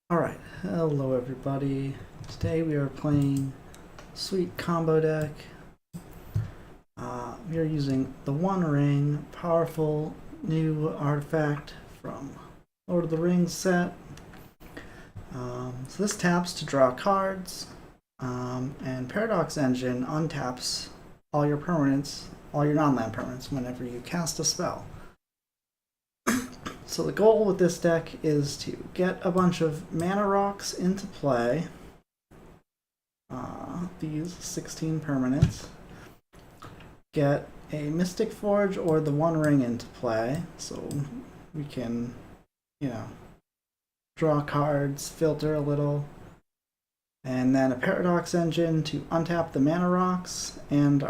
Alright, hello everybody. Today we are playing Sweet Combo Deck. We are using the One Ring, powerful new artifact from Lord of the Rings set. So this taps to draw cards, and Paradox Engine untaps all your permanents, all your non-land permanents whenever you cast a spell. So the goal with this deck is to get a bunch of mana rocks into play. These 16 permanents. Get a Mystic Forge or the One Ring into play, so we can, draw cards, filter a little. And then a Paradox Engine to untap the mana rocks, and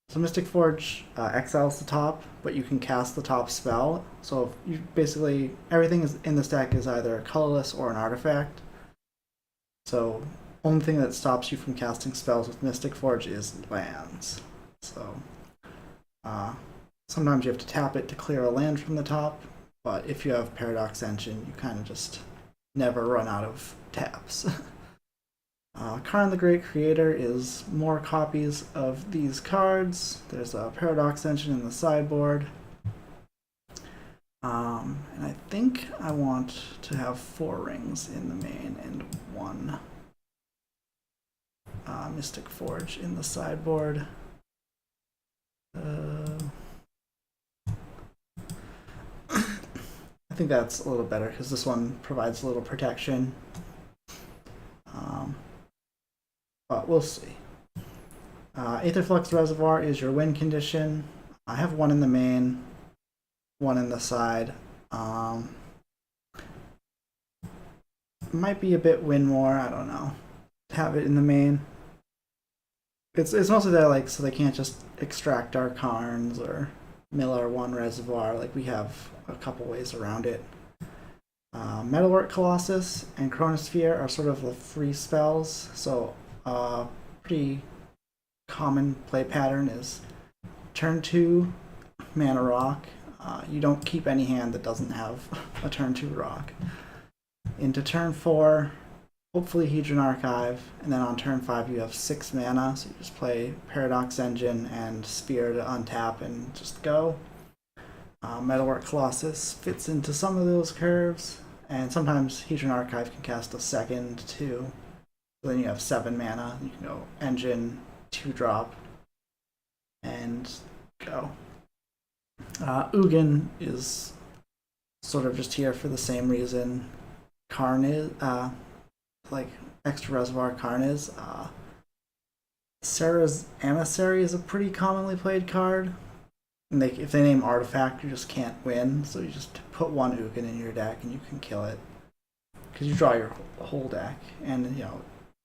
so Mystic Forge exiles the top, but you can cast the top spell. So you basically everything is in this deck is either colorless or an artifact. So only thing that stops you from casting spells with Mystic Forge is lands. So sometimes you have to tap it to clear a land from the top, but if you have Paradox Engine, you kind of just never run out of taps. Karn the Great Creator is more copies of these cards. There's a Paradox Engine in the sideboard. And I think I want to have 4 rings in the main and 1 Mystic Forge in the sideboard. I think that's a little better because this one provides a little protection. But we'll see. Aetherflux Reservoir is your win condition. I have 1 in the main, 1 in the side. Might be a bit win more, I don't know. Have it in the main. It's mostly there so they can't just extract our Karns or mill our 1 reservoir. We have a couple ways around it. Metalwork Colossus and Chronosphere are sort of the free spells, so pretty common play pattern is turn 2 mana rock. You don't keep any hand that doesn't have a turn 2 rock. Into turn 4, hopefully Hedron Archive, and then on turn 5 you have 6 mana, so you just play Paradox Engine and Sphere to untap and just go. Metalwork Colossus fits into some of those curves, and sometimes Hedron Archive can cast a second too. So then you have 7 mana, you can go Engine, 2-drop, and go. Ugin is sort of just here for the same reason Karn is, extra reservoir Karn is. Sarah's Emissary is a pretty commonly played card. And if they name Artifact, you just can't win, so you just put 1 Ugin in your deck and you can kill it. Because you draw your whole deck, and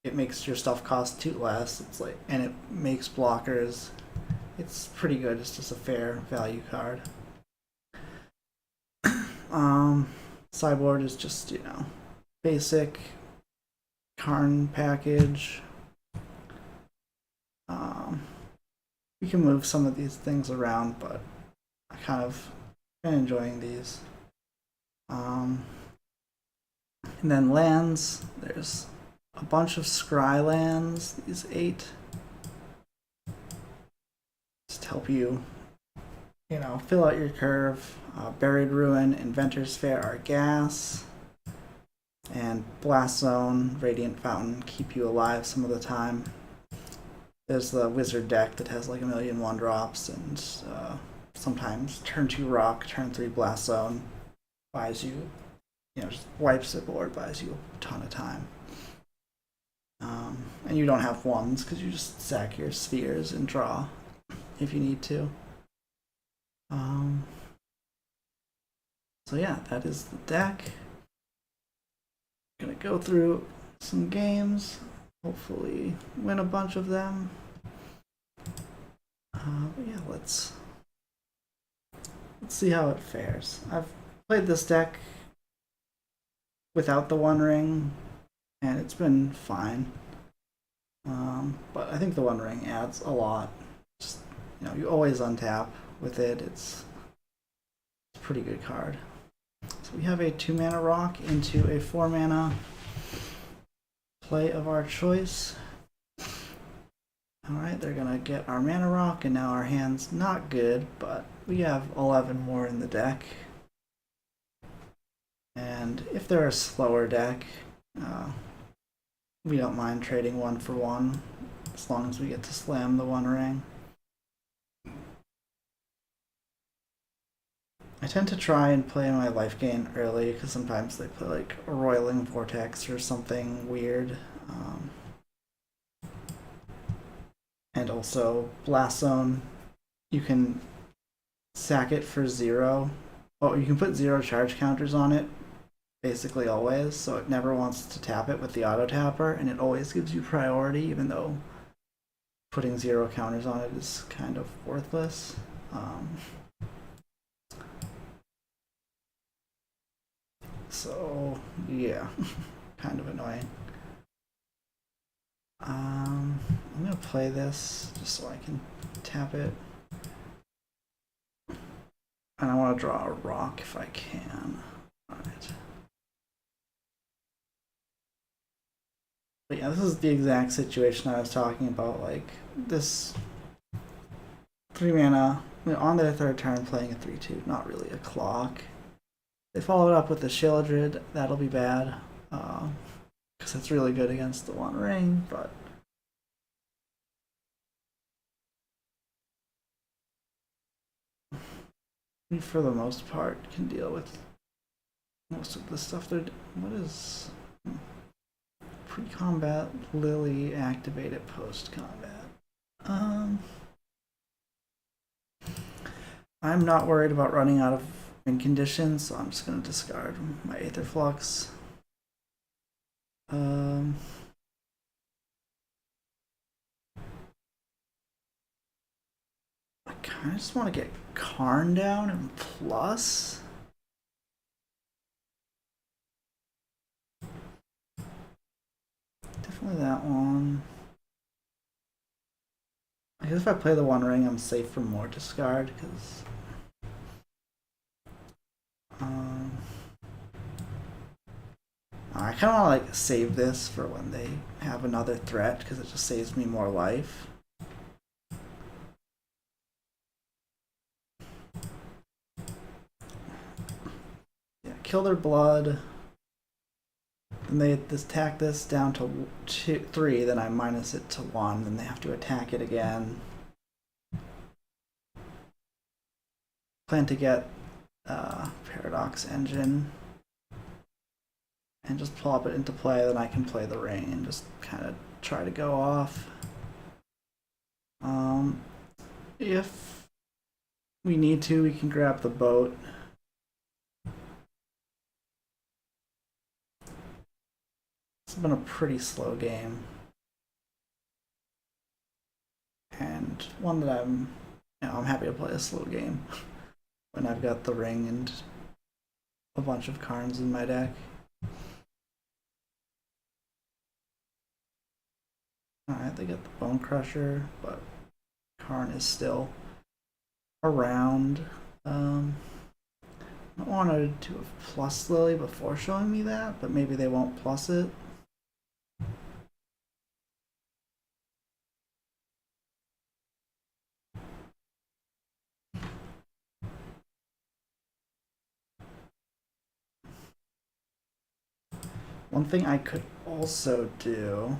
it makes your stuff cost 2 less. And it makes blockers. It's pretty good. It's just a fair value card. Sideboard is just basic Karn package. We can move some of these things around, but I kind of been enjoying these. And then lands. There's a bunch of scry lands. These 8 just help you, fill out your curve. Buried Ruin, Inventor's Fair are gas, and Blast Zone, Radiant Fountain keep you alive some of the time. There's the Wizard deck that has 1,000,000 1-drops, and sometimes turn 2 Rock, turn 3 Blast Zone buys you, just wipes the board, buys you a ton of time. And you don't have 1s because you just sack your spheres and draw if you need to. So yeah, that is the deck. Gonna go through some games, hopefully win a bunch of them. But yeah, let's see how it fares. I've played this deck without the One Ring, and it's been fine. But I think the One Ring adds a lot. Just you always untap with it. It's a pretty good card. So So we have a 2-mana rock into a 4-mana play of our choice. Alright, they're gonna get our mana rock, and now our hand's not good, but we have 11 more in the deck. And if they're a slower deck, we don't mind trading 1 for 1, as long as we get to slam the 1 ring. I tend to try and play my life gain early, because sometimes they play like a Roiling Vortex or something weird. And also, Blast Zone, you can sack it for 0. Oh, you can put 0 charge counters on it, basically always, so it never wants to tap it with the auto tapper, and it always gives you priority, even though putting 0 counters on it is kind of worthless. So, yeah, kind of annoying. I'm gonna play this just so I can tap it. And I want to draw a rock if I can. Alright. But yeah, this is the exact situation I was talking about. Like, this 3-mana, on their 3rd turn playing a 3-2, not really a clock. They followed up with a Sheoldred, that'll be bad. Because it's really good against the 1 ring, but we, for the most part, can deal with most of the stuff they're. What is pre-combat Lily activated post-combat? I'm not worried about running out of ring conditions, so I'm just gonna discard my Aether Flux. I kind of just want to get Karn down and plus. Definitely that one. I guess if I play the 1 ring, I'm safe from more discard, because I kind of want to like save this for when they have another threat, because it just saves me more life. Yeah, kill their blood. Then they attack this down to 3, then I minus it to 1, then they have to attack it again. Plan to get Paradox Engine and just plop it into play, then I can play the ring and just kind of try to go off. If we need to, we can grab the boat. It's been a pretty slow game, and one that I'm happy to play a slow game when I've got the ring and a bunch of Karns in my deck. Alright, they get the Bone Crusher, but Karn is still around. I wanted to have plus Lily before showing me that, but maybe they won't plus it. One thing I could also do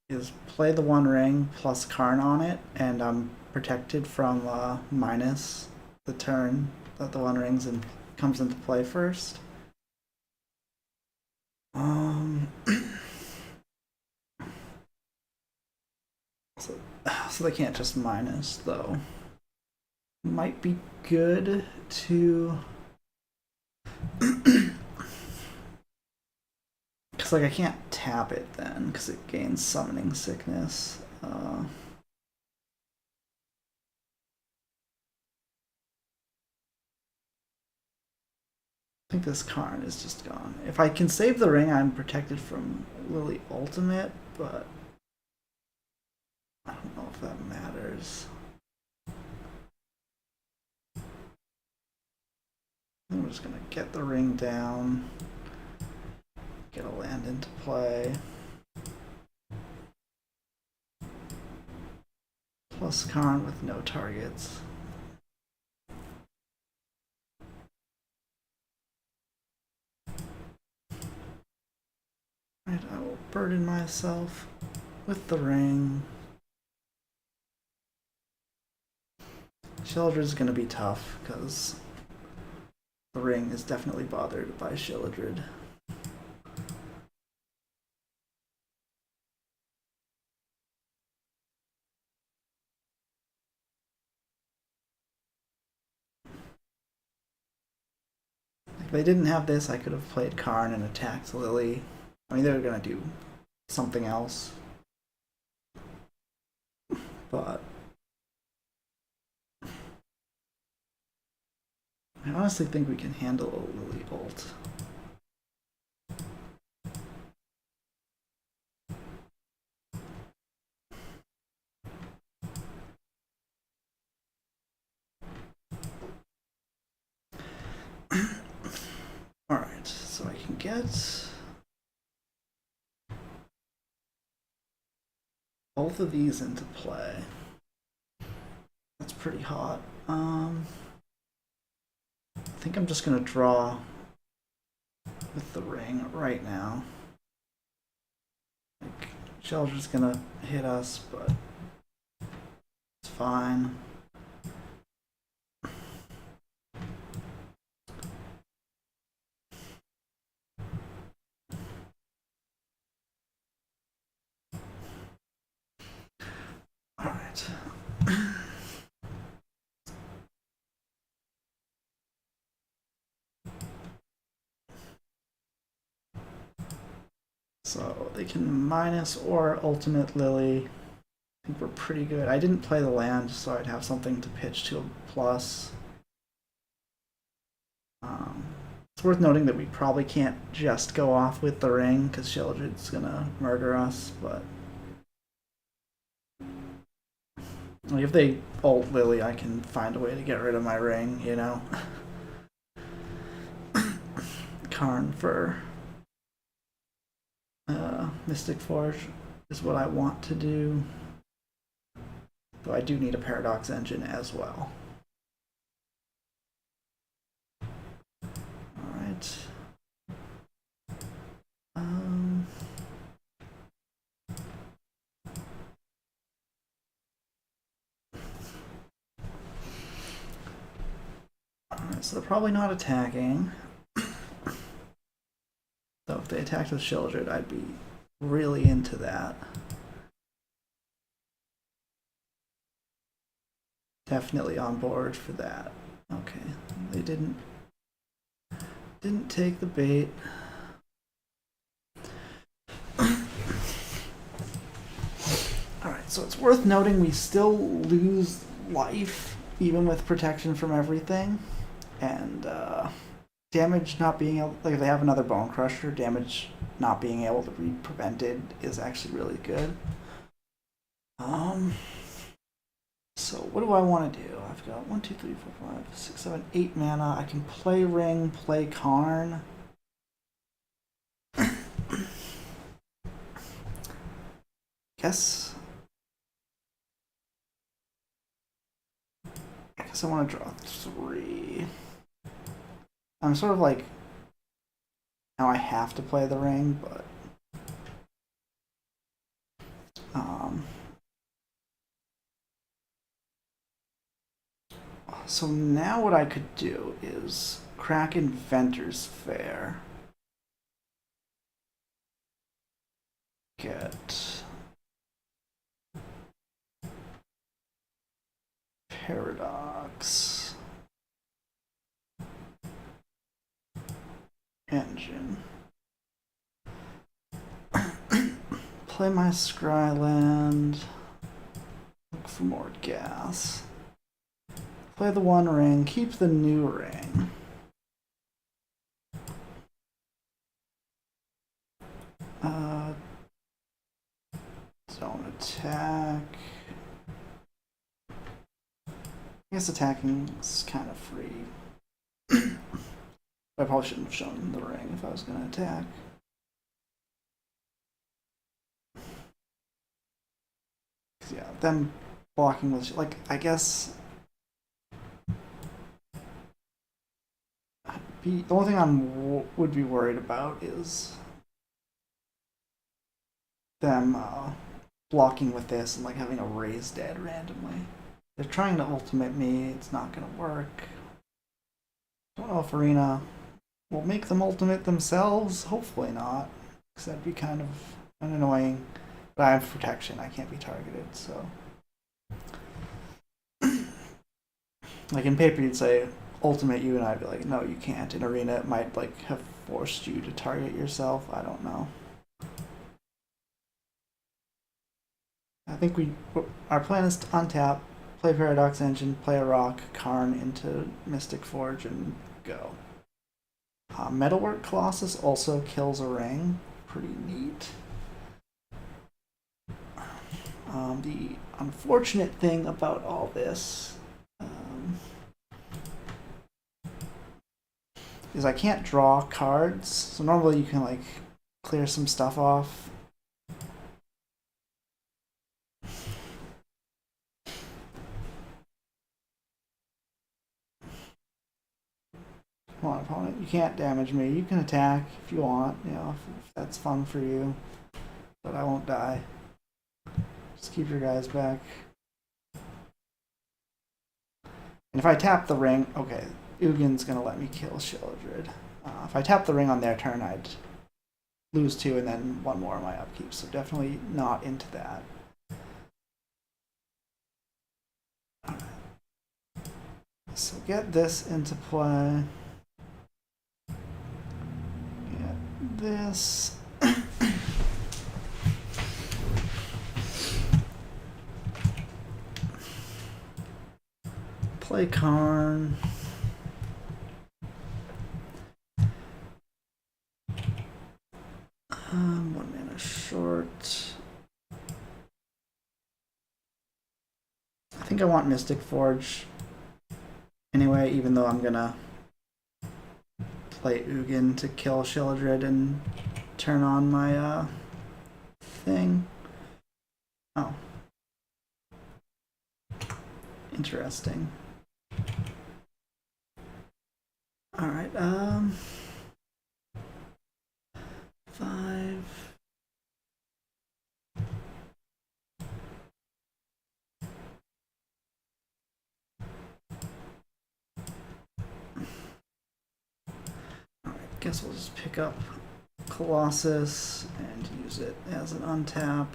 is play the 1 ring plus Karn on it, and I'm protected from minus the turn that the 1 ring comes into play first. So they can't just minus, though. Might be good to. Because like I can't tap it then, because it gains summoning sickness. I think this Karn is just gone. If I can save the ring, I'm protected from Lily Ultimate, but I don't know if that matters. I'm just gonna get the ring down, get a land into play. Plus Karn with no targets. Right, I will burden myself with the ring. Sheoldred's gonna be tough because the ring is definitely bothered by Sheoldred. If they didn't have this, I could have played Karn and attacked Lily. I mean, they were gonna do something else, but I honestly think we can handle a Lily ult. Alright, so I can get both of these into play. That's pretty hot. I think I'm just gonna draw with the ring right now. Like, Sheoldred's gonna hit us, but it's fine. Alright. So they can minus or ultimate Lily. I think we're pretty good. I didn't play the land, so I'd have something to pitch to a plus. It's worth noting that we probably can't just go off with the ring because Sheoldred's gonna murder us, but like, if they ult Lily, I can find a way to get rid of my ring, you know? Karn for Mystic Forge is what I want to do. Though I do need a Paradox Engine as well. Alright. Alright, so they're probably not attacking. So if they attacked with Sheoldred, I'd be really into that. Definitely on board for that. Okay, they didn't take the bait. Alright, so it's worth noting we still lose life even with protection from everything. And damage not being able, like if they have another Bone Crusher, damage not being able to be prevented is actually really good. So what do I want to do? I've got 1, 2, 3, 4, 5, 6, 7, 8 mana. I can play Ring, play Karn. guess I want to draw 3. I'm sort of like, now I have to play the ring, but so now what I could do is crack Inventor's Fair. Get Paradox Engine. Play my Scryland. Look for more gas. Play the 1 ring, keep the new ring. Don't attack. I guess attacking is kind of free. I probably shouldn't have shown the ring if I was going to attack. Yeah, them blocking with, like, I guess the only thing I would be worried about is them blocking with this and like having a raise dead randomly. They're trying to ultimate me. It's not going to work. Don't know if Arena will make them ultimate themselves. Hopefully not, because that'd be kind of annoying. But I have protection. I can't be targeted, so. Like in paper, you'd say ultimate you, and I'd be like, no, you can't. In Arena, it might like have forced you to target yourself. I don't know. I think our plan is to untap, play Paradox Engine, play a Rock, Karn into Mystic Forge, and go. Metalwork Colossus also kills a ring. Pretty neat. The unfortunate thing about all this is I can't draw cards. So normally you can like clear some stuff off. Come on, opponent. You can't damage me. You can attack if you want, you know, if that's fun for you. But I won't die. Just keep your guys back. And if I tap the ring, okay, Ugin's gonna let me kill Shieldred. If I tap the ring on their turn, I'd lose 2 and then 1 more of my upkeep. So definitely not into that. Alright. So get this into play. Get this. Play Karn. One mana short. I think I want Mystic Forge anyway, even though I'm gonna play Ugin to kill Shieldred and turn on my thing. Oh. Interesting. Alright, 5. Alright, guess we'll just pick up Colossus and use it as an untap.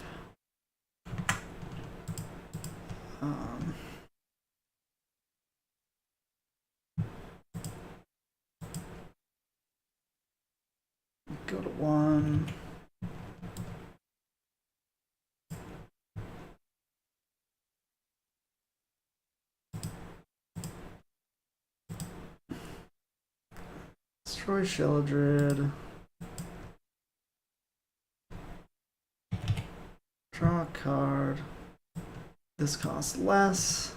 Go to 1. Destroy Shieldred. Draw a card. This costs less.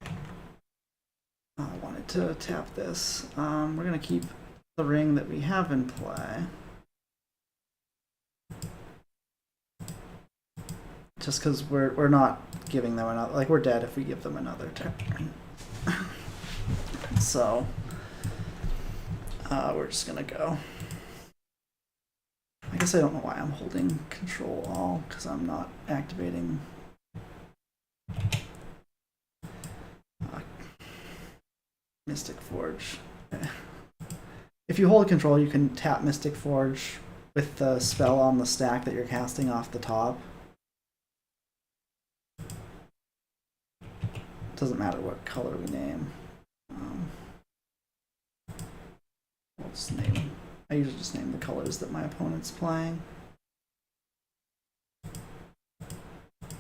I wanted to tap this. We're gonna keep the ring that we have in play. Just because we're not giving them another, like we're dead if we give them another turn. So we're just gonna go. I guess I don't know why I'm holding control all, because I'm not activating Mystic Forge. If you hold control, you can tap Mystic Forge with the spell on the stack that you're casting off the top. Doesn't matter what color we name. We'll just name. I usually just name the colors that my opponent's playing.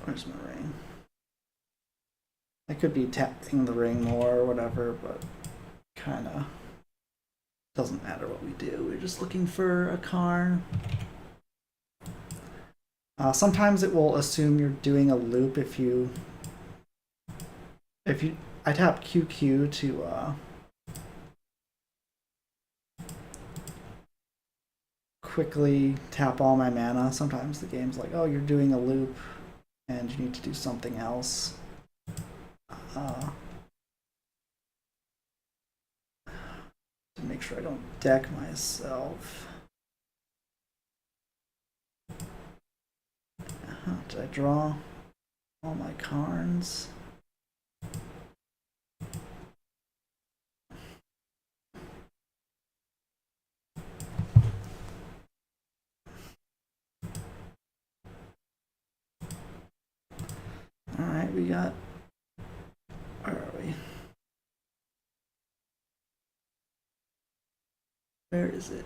Where's my ring? I could be tapping the ring more or whatever, but kind of doesn't matter what we do. We're just looking for a Karn. Sometimes it will assume you're doing a loop if you I tap QQ to quickly tap all my mana. Sometimes the game's like, oh, you're doing a loop and you need to do something else. To make sure I don't deck myself. Did I draw all my cards? Alright, we got... Where are we? Where is it?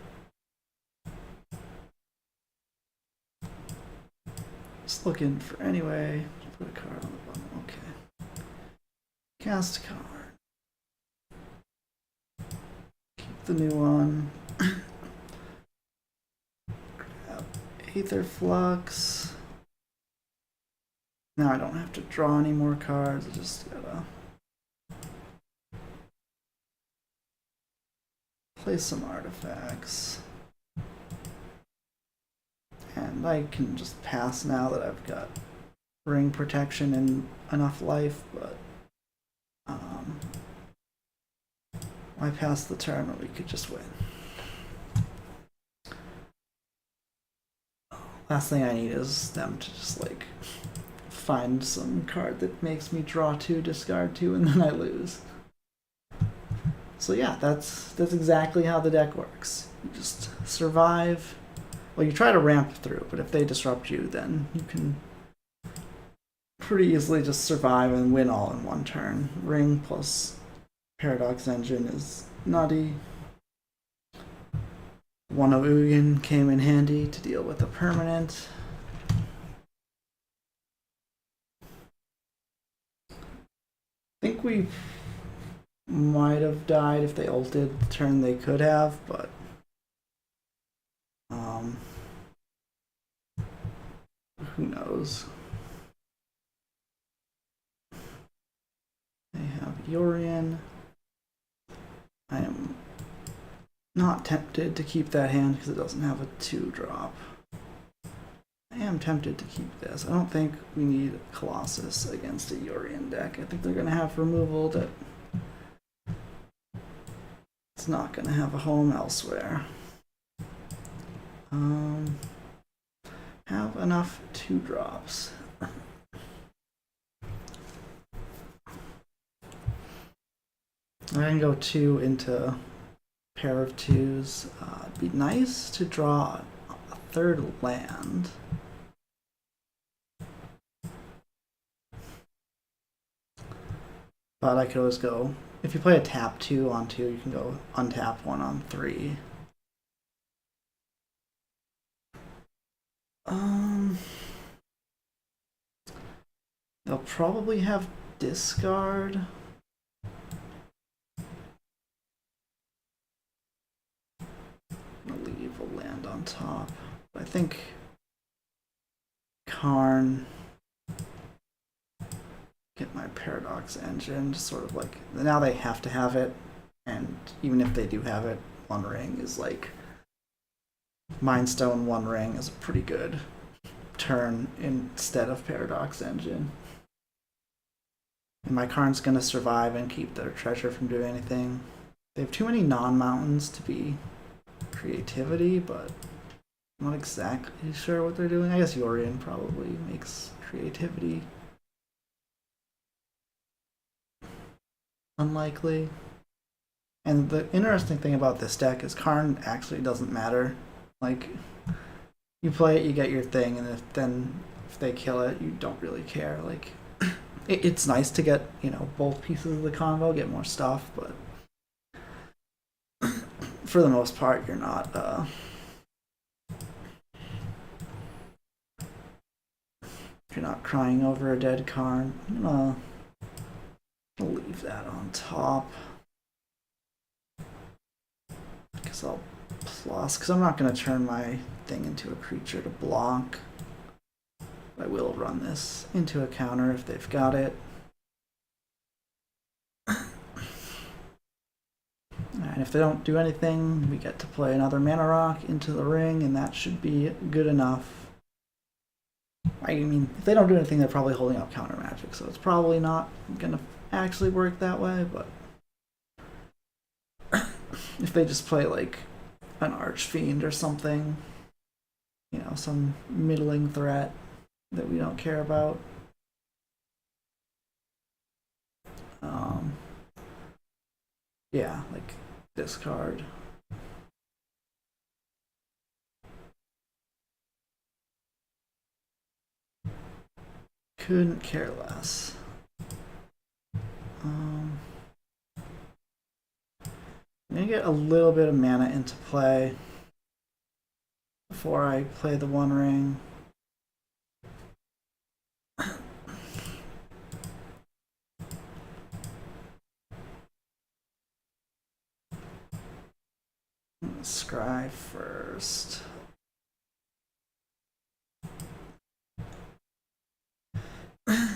Just looking for anyway. Put a card on the bottom. Okay. Cast a card. Keep the new one. Grab Aether Flux. Now I don't have to draw any more cards. I just gotta play some artifacts. And I can just pass now that I've got ring protection and enough life, but why pass the turn when we could just win? Last thing I need is them to just like find some card that makes me draw 2, discard 2, and then I lose. So yeah, that's exactly how the deck works. You just survive. Well, you try to ramp through, but if they disrupt you, then you can pretty easily just survive and win all in one turn. Ring plus Paradox Engine is nutty. One of Ugin came in handy to deal with a permanent. I think we might have died if they ulted the turn they could have, but who knows? They have Yorion. I am not tempted to keep that hand because it doesn't have a 2-drop. I am tempted to keep this. I don't think we need Colossus against a Yorion deck. I think they're going to have removal that it's not going to have a home elsewhere. Have enough 2-drops. I can go 2 into pair of 2s. It'd be nice to draw a 3rd land. But I could always go, if you play a tap 2 on 2, you can go untap 1 on 3. They'll probably have discard. I'm gonna leave a land on top. I think Karn, get my Paradox Engine, just sort of like, now they have to have it, and even if they do have it, One Ring is like, Mind Stone One Ring is a pretty good turn instead of Paradox Engine. And my Karn's gonna survive and keep their treasure from doing anything. They have too many non-mountains to be creativity, but I'm not exactly sure what they're doing. I guess Yorion probably makes creativity unlikely. And the interesting thing about this deck is Karn actually doesn't matter. Like, you play it, you get your thing, and if they kill it, you don't really care. Like, it's nice to get, both pieces of the combo, get more stuff, but for the most part, you're not crying over a dead Karn. I'm gonna leave that on top. Guess I'll plus, because I'm not going to turn my thing into a creature to block. I will run this into a counter if they've got it. And if they don't do anything, we get to play another mana rock into the ring, and that should be good enough. I mean, if they don't do anything, they're probably holding up counter magic, so it's probably not gonna actually work that way, but if they just play like an Archfiend or something, you know, some middling threat that we don't care about. Yeah, like this card. Couldn't care less. I'm gonna get a little bit of mana into play before I play the One Ring. Scry first. And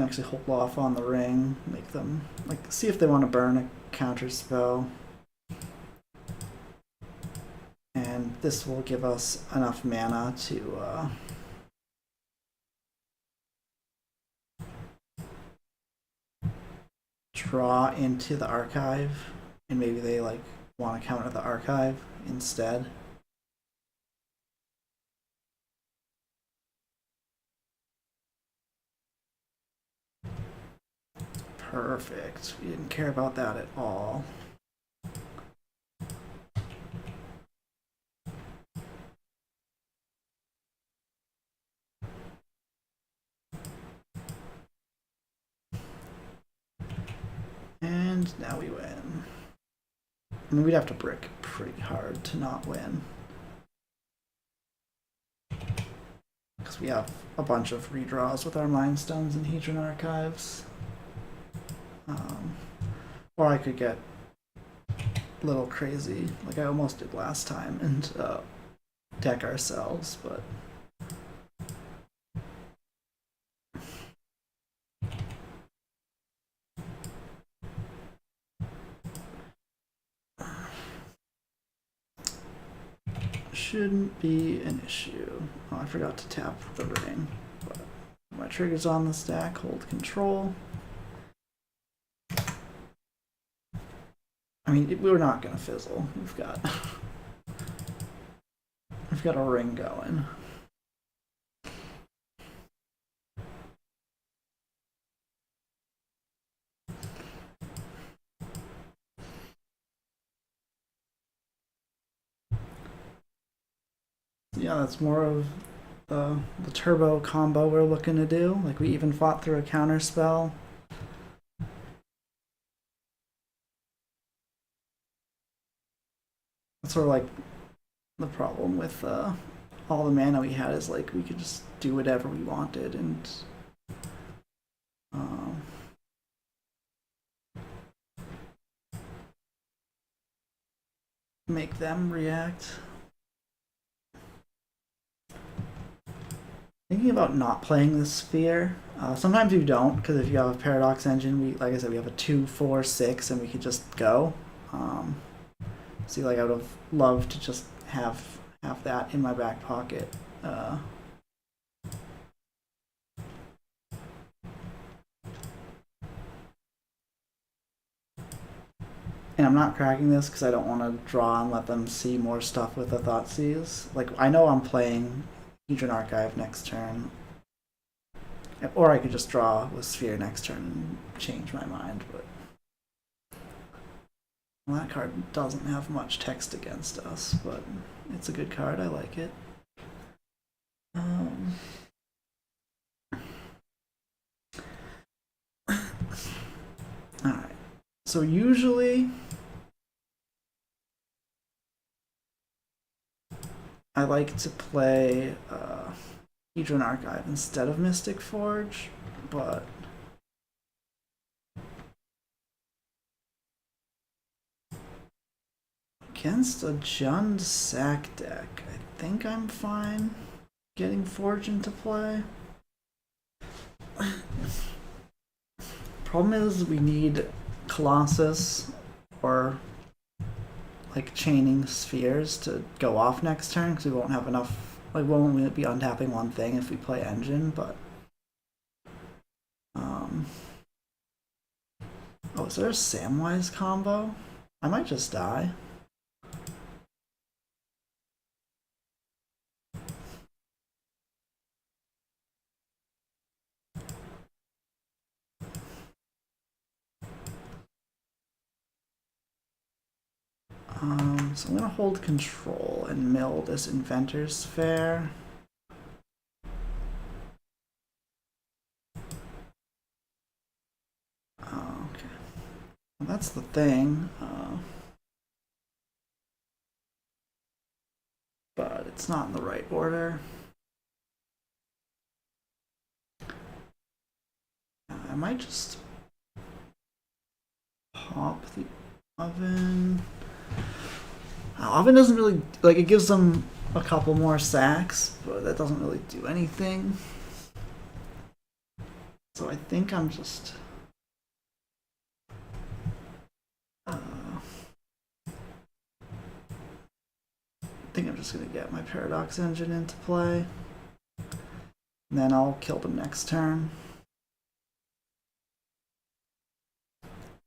actually hold off on the ring, make them like see if they want to burn a counter spell. And this will give us enough mana to draw into the archive, and maybe they like want to counter the archive instead. Perfect. We didn't care about that at all. And now we win. I mean, we'd have to brick pretty hard to not win. Because we have a bunch of redraws with our Mind Stones and Hedron Archives. Or I could get a little crazy, like I almost did last time, and deck ourselves, but shouldn't be an issue. Oh, I forgot to tap the ring, but my trigger's on the stack, hold control. I mean, we're not gonna fizzle. We've got a ring going. Yeah, that's more of the turbo combo we're looking to do. Like we even fought through a counter spell. That's sort of like the problem with all the mana we had is like we could just do whatever we wanted and make them react. Thinking about not playing the sphere. Sometimes you don't, because if you have a Paradox Engine, we like I said, we have a 2, 4, 6, and we could just go. See, like I would have loved to just have that in my back pocket. And I'm not cracking this because I don't want to draw and let them see more stuff with the Thoughtseize. Like, I know I'm playing Hedron Archive next turn. Or I could just draw with Sphere next turn and change my mind, but well, that card doesn't have much text against us, but it's a good card. I like it. Alright. So usually I like to play Hedron Archive instead of Mystic Forge, but against a Jund Sack deck, I think I'm fine getting Forge into play. Problem is we need Colossus or like chaining spheres to go off next turn because we won't have enough. Like, won't be untapping one thing if we play engine, but oh, is there a Samwise combo? I might just die. So I'm gonna hold control and mill this Inventor's Fair. Oh, okay. Well, that's the thing. But it's not in the right order. I might just pop the oven. Oven doesn't really, like, it gives them a couple more sacks, but that doesn't really do anything. So I think I'm just I think I'm just gonna get my Paradox Engine into play. And then I'll kill them next turn.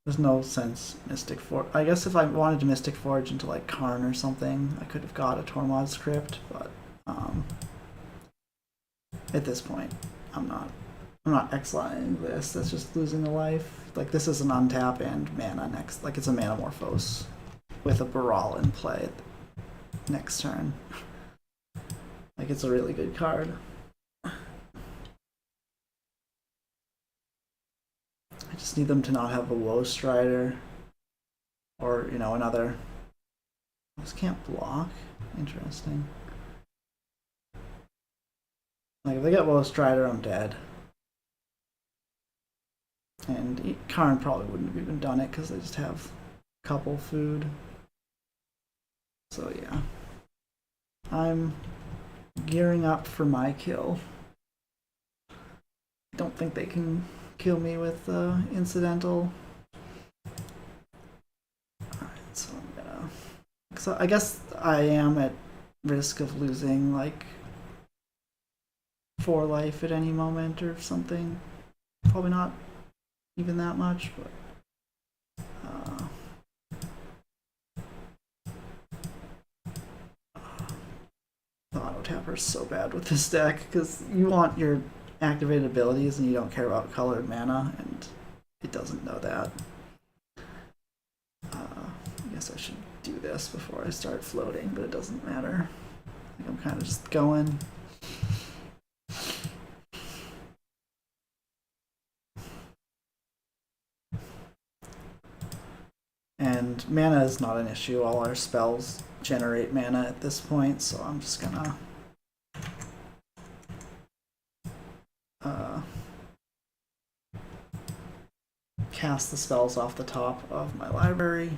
There's no sense Mystic Forge. I guess if I wanted to Mystic Forge into like Karn or something, I could have got a Tormod script, but at this point, I'm not exiling this. That's just losing a life. Like, this is an untap and mana next. Like, it's a Manamorphose with a Baral in play next turn. Like, it's a really good card. I just need them to not have a Woe Strider or, you know, another. This can't block. Interesting. Like, if they get Woe Strider, I'm dead. And Karn probably wouldn't have even done it because they just have a couple food. So yeah. I'm gearing up for my kill. Don't think they can kill me with incidental. Alright, so I'm gonna. So I guess I am at risk of losing like 4 life at any moment or something. Probably not even that much, but the auto tapper's so bad with this deck because you want your activated abilities and you don't care about colored mana, and it doesn't know that. I guess I should do this before I start floating, but it doesn't matter. I think I'm kind of just going. And mana is not an issue. All our spells generate mana at this point, so I'm just gonna cast the spells off the top of my library.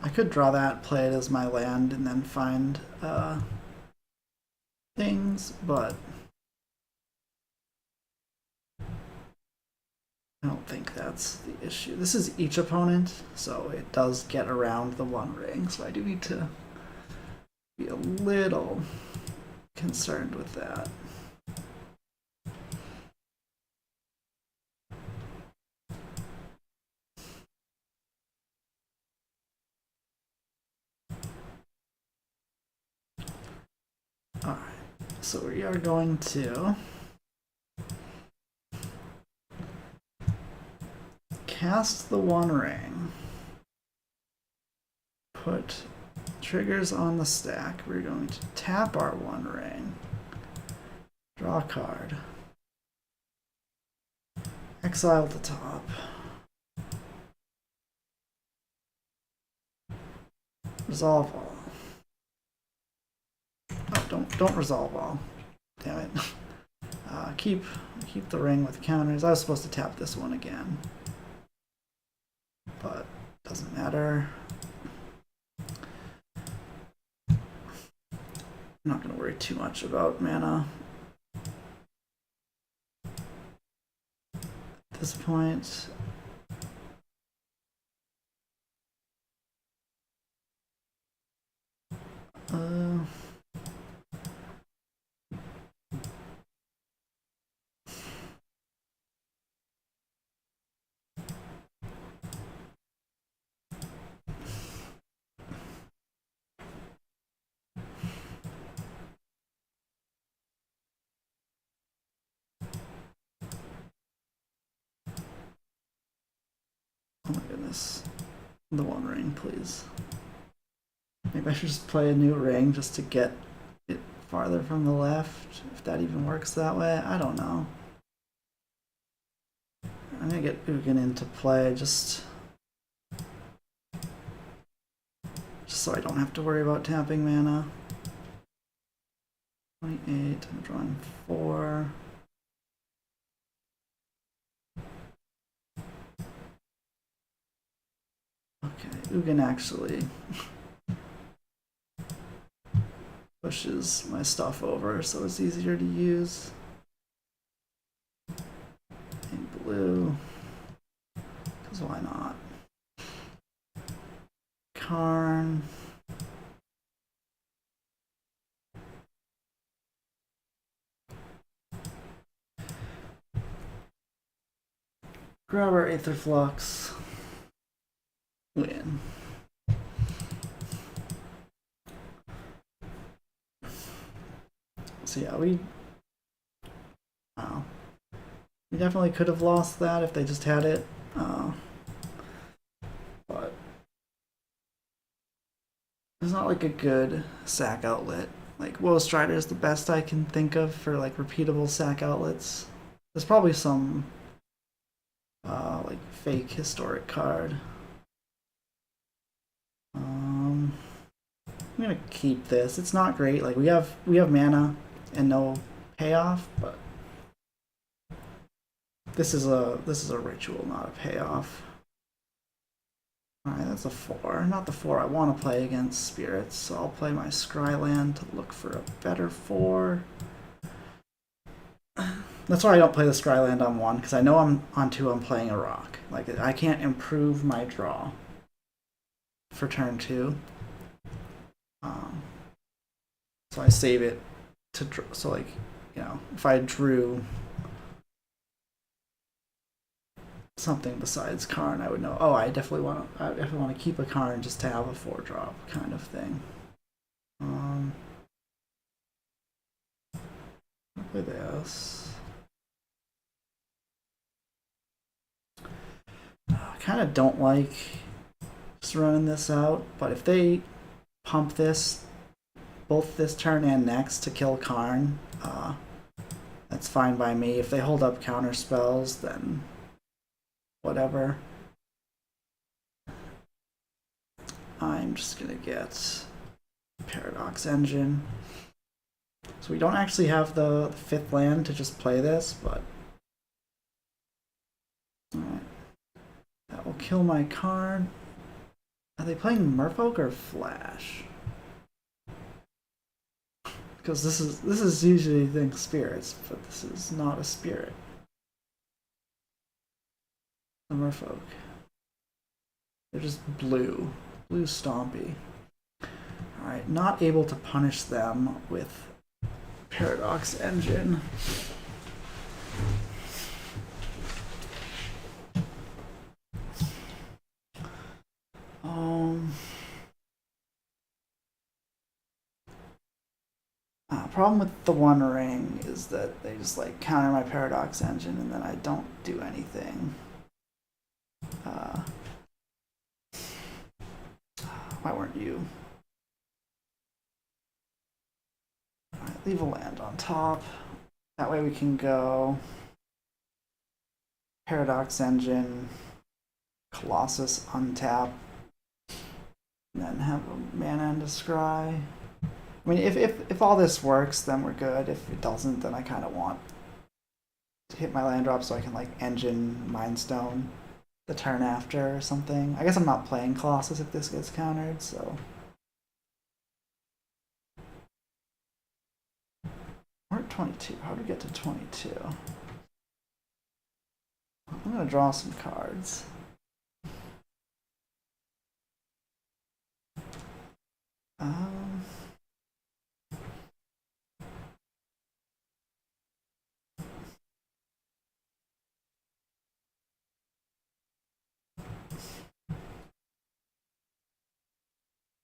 I could draw that, play it as my land, and then find things, but I don't think that's the issue. This is each opponent, so it does get around the one ring, so I do need to be a little concerned with that. Alright, so we are going to cast the One Ring, put triggers on the stack. We're going to tap our One Ring, draw a card, exile the top, resolve all. Oh, don't resolve all. Damn it. Keep keep the ring with counters. I was supposed to tap this one again, but doesn't matter. I'm not going to worry too much about mana at this point. Oh my goodness. The one ring, please. Maybe I should just play a new ring just to get it farther from the left, if that even works that way. I don't know. I'm gonna get Ugin into play just so I don't have to worry about tapping mana. 28, I'm drawing 4. Okay, Ugin actually pushes my stuff over so it's easier to use. In blue, because why not? Karn. Grab our Aether Flux. Win. So yeah, we definitely could have lost that if they just had it. But it's not like a good sack outlet. Like Woe Strider is the best I can think of for like repeatable sack outlets. There's probably some like fake historic card. I'm gonna keep this. It's not great. Like we have mana and no payoff, but this is a ritual, not a payoff. Alright, that's a 4. Not the 4 I want to play against spirits, so I'll play my Scryland to look for a better 4. That's why I don't play the Scryland on 1, because I know on 2 I'm playing a rock. Like, I can't improve my draw for turn 2. So I save it to draw. So, like, you know, if I drew something besides Karn, I would know, oh, I definitely want to keep a Karn just to have a 4-drop kind of thing. I'll play this. I kind of don't like just running this out, but if they pump this both this turn and next to kill Karn, that's fine by me. If they hold up counter spells, then whatever. I'm just gonna get Paradox Engine. So we don't actually have the 5th land to just play this, but alright. That will kill my Karn. Are they playing Merfolk or Flash? Because this is usually think spirits, but this is not a spirit. The Merfolk. They're just blue. Blue Stompy. Alright, not able to punish them with Paradox Engine. Problem with the One Ring is that they just like counter my Paradox Engine and then I don't do anything. Why weren't you? Alright, leave a land on top. That way we can go Paradox Engine, Colossus untap, and then have a mana into Scry. I mean, if all this works, then we're good. If it doesn't, then I kind of want to hit my land drop so I can like engine Mindstone the turn after or something. I guess I'm not playing Colossus if this gets countered, so. We're at 22. How do we get to 22? I'm gonna draw some cards. Um,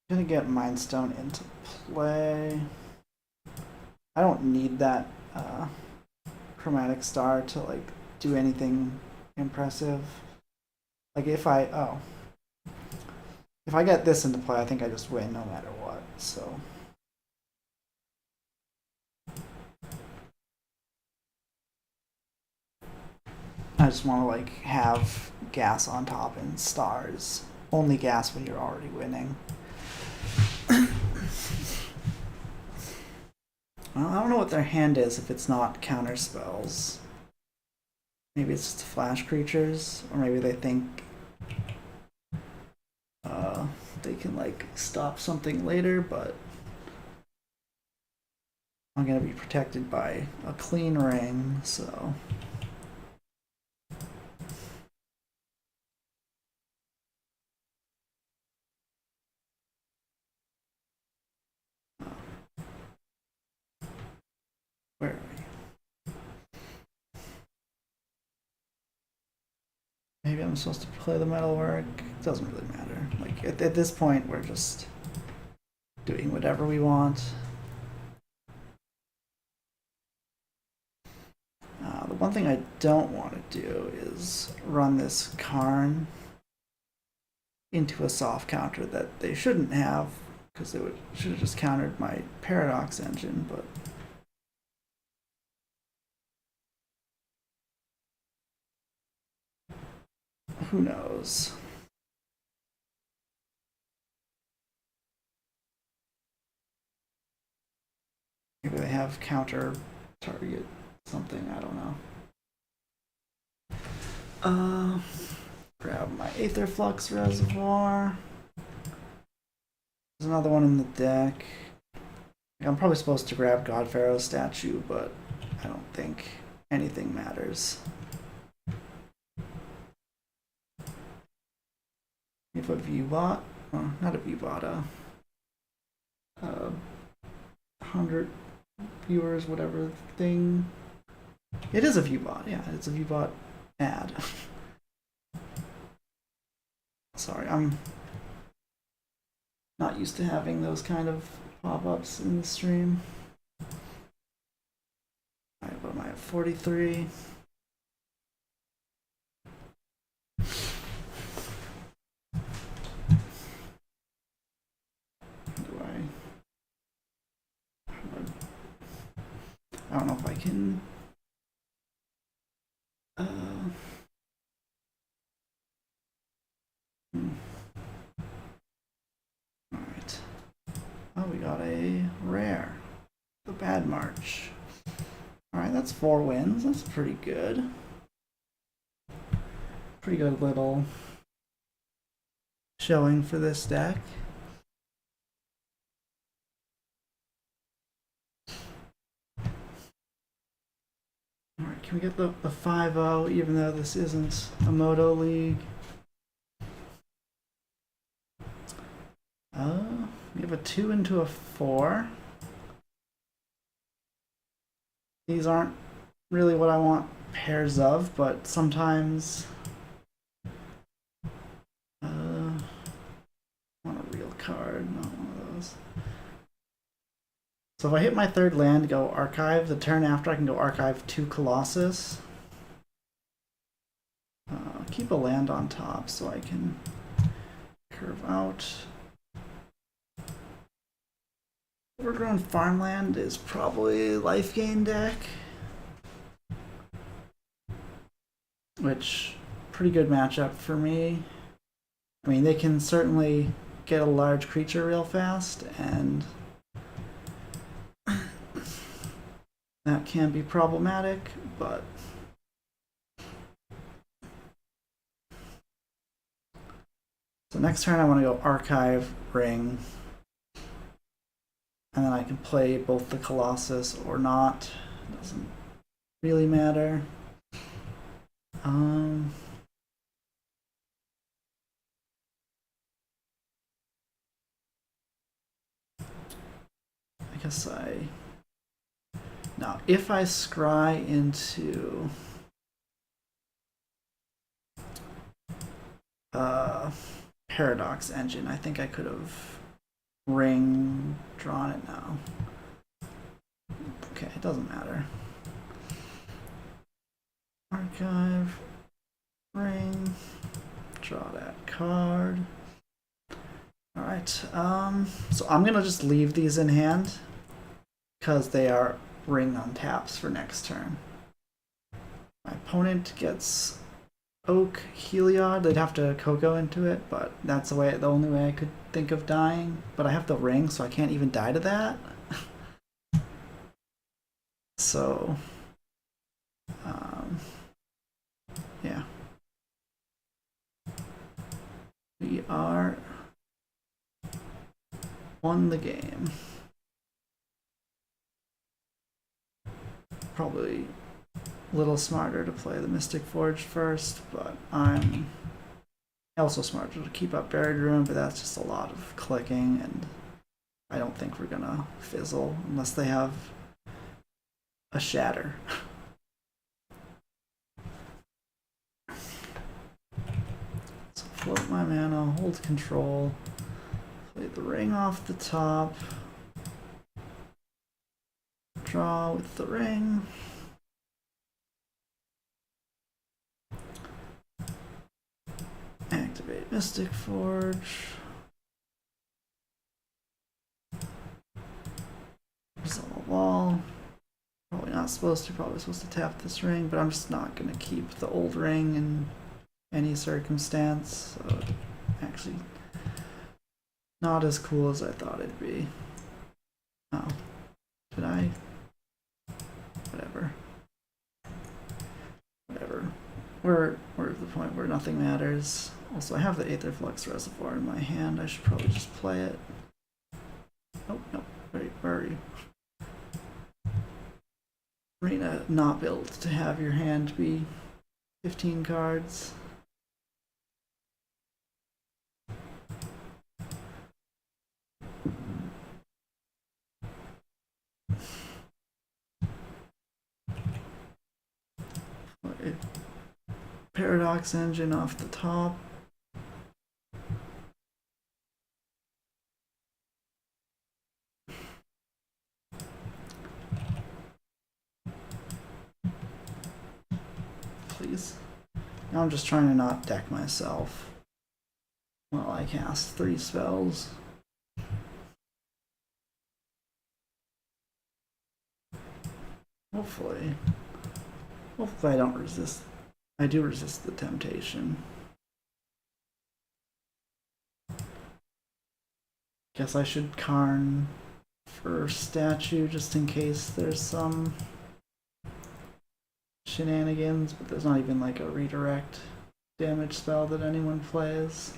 gonna get Mindstone into play. I don't need that chromatic star to like do anything impressive. Like if I get this into play, I think I just win no matter what. So I just want to like have gas on top and stars. Only gas when you're already winning. Well, I don't know what their hand is if it's not counter spells. Maybe it's just flash creatures, or maybe they think they can like stop something later, but I'm gonna be protected by a clean ring, so. Where are we? Maybe I'm supposed to play the metalwork. It doesn't really matter. Like at this point, we're just doing whatever we want. The one thing I don't want to do is run this Karn into a soft counter that they shouldn't have, because they should have just countered my Paradox engine, but. Who knows? Maybe they have counter target something, I don't know. Grab my Aether Flux Reservoir. There's another one in the deck. I'm probably supposed to grab God Pharaoh's statue, but I don't think anything matters. If a viewbot, not a viewbot, 100 viewers, whatever thing. It is a viewbot, yeah, it's a viewbot ad. Sorry, I'm not used to having those kind of pop-ups in the stream. Alright, what am I at? 43. I don't know if I can. Alright. Oh, we got a rare. The Bad March. Alright, that's 4 wins. That's pretty good. Pretty good little showing for this deck. Alright, can we get the 5-0 even though this isn't a Moto League? We have a 2 into a 4. These aren't really what I want pairs of, but sometimes I want a real card, not one of those. So if I hit my third land, go Archive. The turn after, I can go Archive 2 Colossus. Keep a land on top so I can curve out. Overgrown Farmland is probably life gain deck, which pretty good matchup for me. I mean, they can certainly get a large creature real fast, and that can be problematic, but next turn I want to go Archive, Ring, and then I can play both the Colossus or not. Doesn't really matter. I guess now if I scry into Paradox Engine, I think I could have Ring drawn it now. Okay, it doesn't matter. Archive, Ring, draw that card. Alright, so I'm gonna just leave these in hand because they are Ring on taps for next turn. My opponent gets Oak, Heliod. They'd have to Coco into it, but that's the only way I could think of dying. But I have the Ring, so I can't even die to that. So, yeah. We are won the game. Probably a little smarter to play the Mystic Forge first, but I'm also smarter to keep up Buried Ruin, but that's just a lot of clicking, and I don't think we're gonna fizzle unless they have a Shatter. So float my mana, hold control, play the Ring off the top, draw with the Ring. Activate Mystic Forge. Resolve all. Probably not supposed to, probably supposed to tap this ring, but I'm just not going to keep the old ring in any circumstance. So actually not as cool as I thought it'd be. Oh. Did I? Whatever. We're at the point where nothing matters. Also, I have the Aetherflux Reservoir in my hand. I should probably just play it. Oh, no. Wait, where are you? Arena not built to have your hand be 15 cards. Paradox Engine off the top. Please. Now I'm just trying to not deck myself while I cast 3 spells. Hopefully I don't resist. I do resist the temptation. Guess I should Karn for statue just in case there's some shenanigans, but there's not even like a redirect damage spell that anyone plays.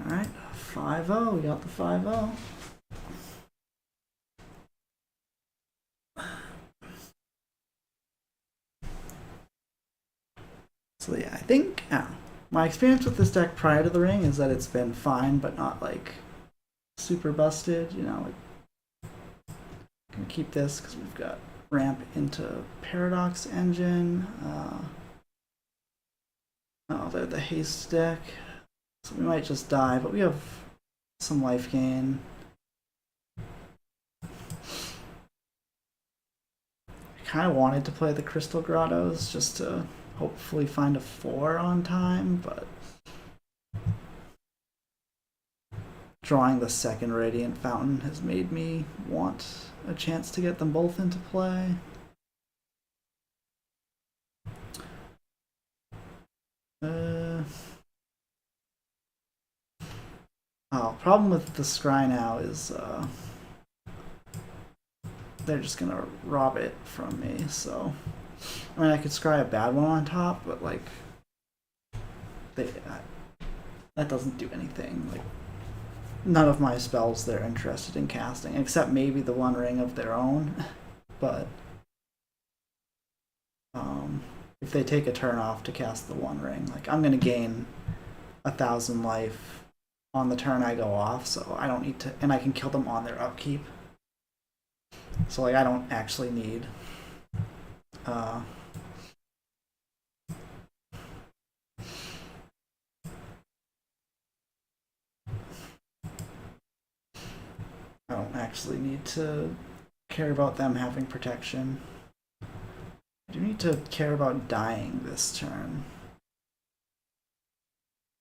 Alright, 5-0, we got the 5-0. So yeah, I think my experience with this deck prior to the ring is that it's been fine, but not like super busted. You know, like, gonna keep this because we've got ramp into Paradox Engine. Oh, they're the haste deck, so we might just die, but we have some life gain. I kind of wanted to play the Crystal Grottos just to hopefully find a 4 on time, but drawing the second Radiant Fountain has made me want a chance to get them both into play. Problem with the scry now is they're just gonna rob it from me, so I mean I could scry a bad one on top, but like they that doesn't do anything. Like none of my spells they're interested in casting, except maybe the One Ring of their own. But if they take a turn off to cast the One Ring, like I'm gonna gain 1,000 life on the turn I go off, so I don't need to, and I can kill them on their upkeep. So like I don't actually need I don't actually need to care about them having protection. I do need to care about dying this turn.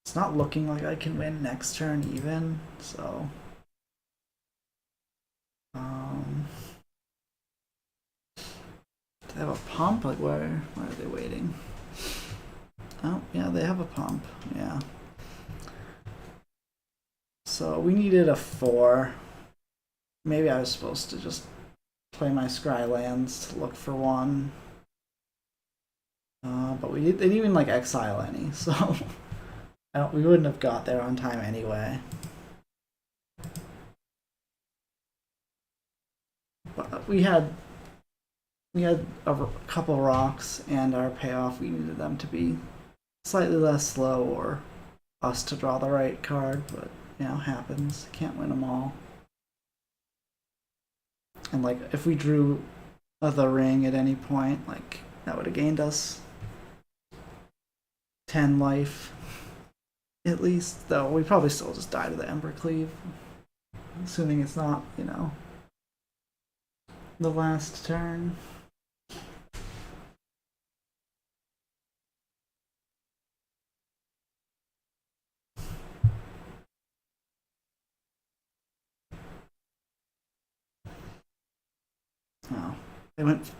It's not looking like I can win next turn even, so do they have a pump? Like where are they waiting? Oh yeah, they have a pump. Yeah. So we needed a 4. Maybe I was supposed to just play my Scry lands to look for one. But they didn't even like exile any, so we wouldn't have got there on time anyway. But we had a couple rocks, and our payoff we needed them to be slightly less slow or us to draw the right card, but you know, happens. Can't win them all. And like if we drew the ring at any point, like that would have gained us 10 life at least, though we probably still just die to the Ember Cleave, assuming it's not, you know, the last turn. Oh, they went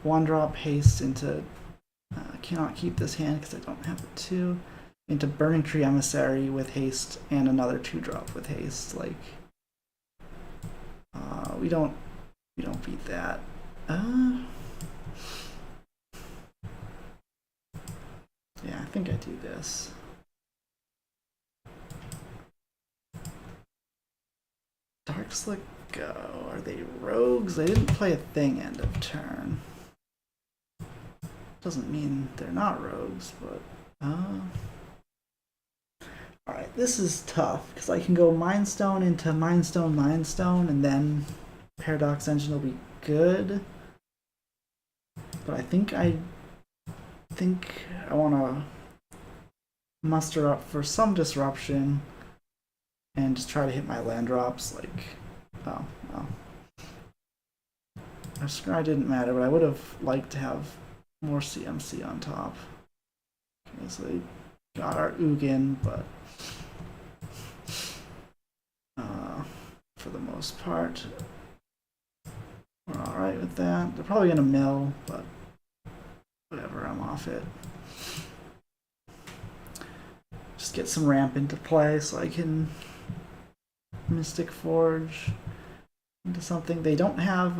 1-drop haste into I cannot keep this hand because I don't have a 2. Into Burning Tree Emissary with haste and another 2-drop with haste. Like, we don't beat that. Yeah, I think I do this. Dark Slick go. Are they rogues? They didn't play a thing end of turn. Doesn't mean they're not rogues, but alright, this is tough because I can go Mind Stone into Mind Stone, Mind Stone, and then Paradox Engine will be good. But I think I want to muster up for some disruption and just try to hit my land drops. Like, oh well, our Scry didn't matter, but I would have liked to have more CMC on top. Okay, so they got our Ugin, but for the most part, we're alright with that. They're probably gonna mill, but whatever, I'm off it. Just get some ramp into play so I can Mystic Forge into something. They don't have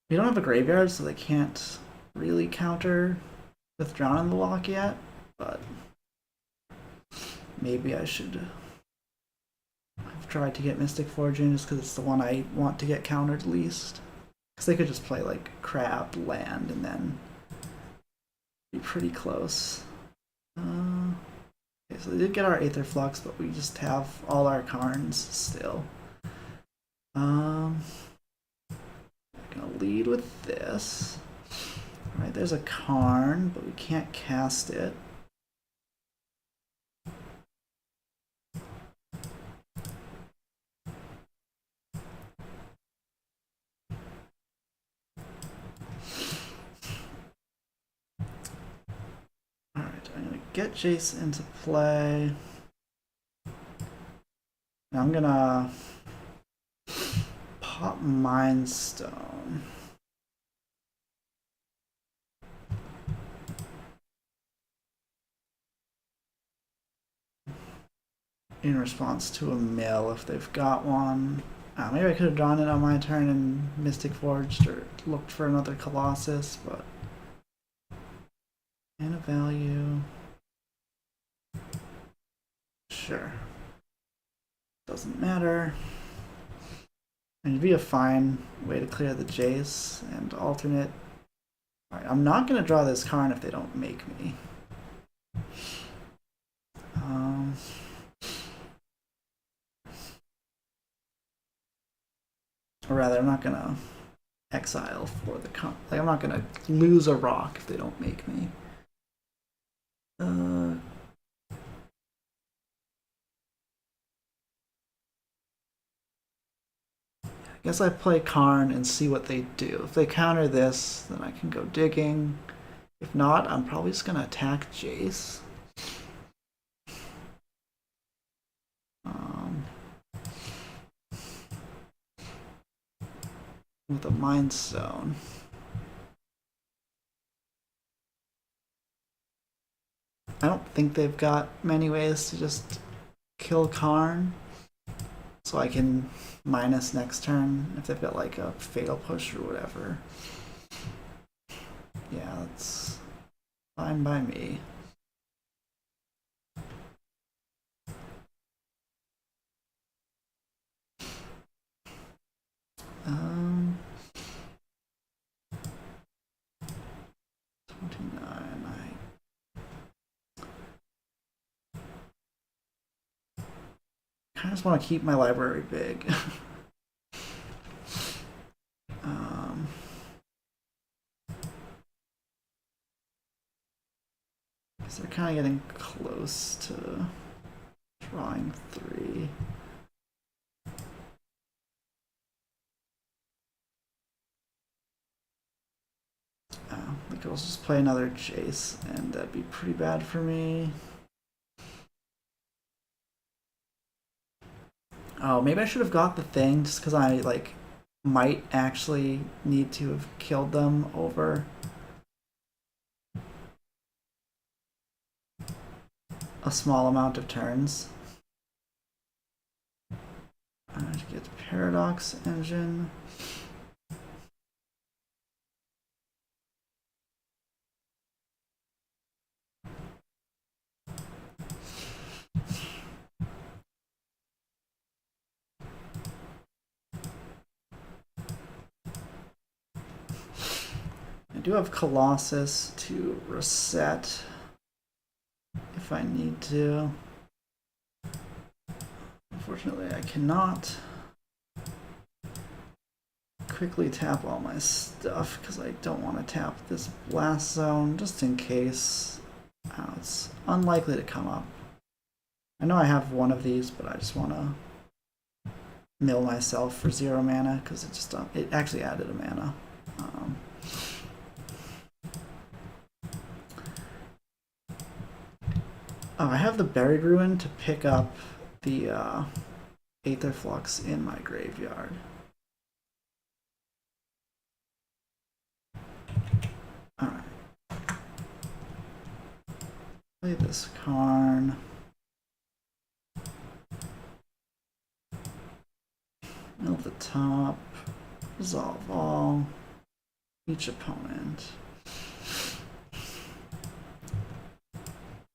we don't have a graveyard, so they can't really counter Withdrawn in the lock yet, but maybe I should have tried to get Mystic Forge in just because it's the one I want to get countered least. Because they could just play like crap, land, and then be pretty close. Okay, so they did get our Aether Flux, but we just have all our Karns still. I'm gonna lead with this. Alright, there's a Karn, but we can't cast it. Alright, I'm gonna get Jace into play. Now I'm gonna pop Mind Stone. In response to a mill if they've got one. Maybe I could have drawn it on my turn and Mystic Forged or looked for another Colossus, but And a value. Sure. Doesn't matter. And it'd be a fine way to clear the Jace and alternate. Alright, I'm not going to draw this card if they don't make me. Or rather, I'm not going to exile for the con. Like, I'm not going to lose a rock if they don't make me. I guess I play Karn and see what they do. If they counter this, then I can go digging. If not, I'm probably just going to attack Jace. With a Mind Stone. I don't think they've got many ways to just kill Karn. So I can minus next turn if they've got like a Fatal Push or whatever. Yeah, that's fine by me. Um, 29. I kind of just want to keep my library big. So they're kind of getting close to drawing 3. I could also just play another Jace, and that'd be pretty bad for me. Oh, maybe I should have got the thing just because I like might actually need to have killed them over a small amount of turns. I get Paradox Engine. I do have Colossus to reset if I need to. Unfortunately, I cannot quickly tap all my stuff because I don't want to tap this Blast Zone just in case. It's unlikely to come up. I know I have one of these, but I just want to mill myself for 0 mana because it actually added a mana. I have the Buried Ruin to pick up the Aether Flux in my graveyard. Alright. Play this Karn. Mill the top. Resolve all. Each opponent.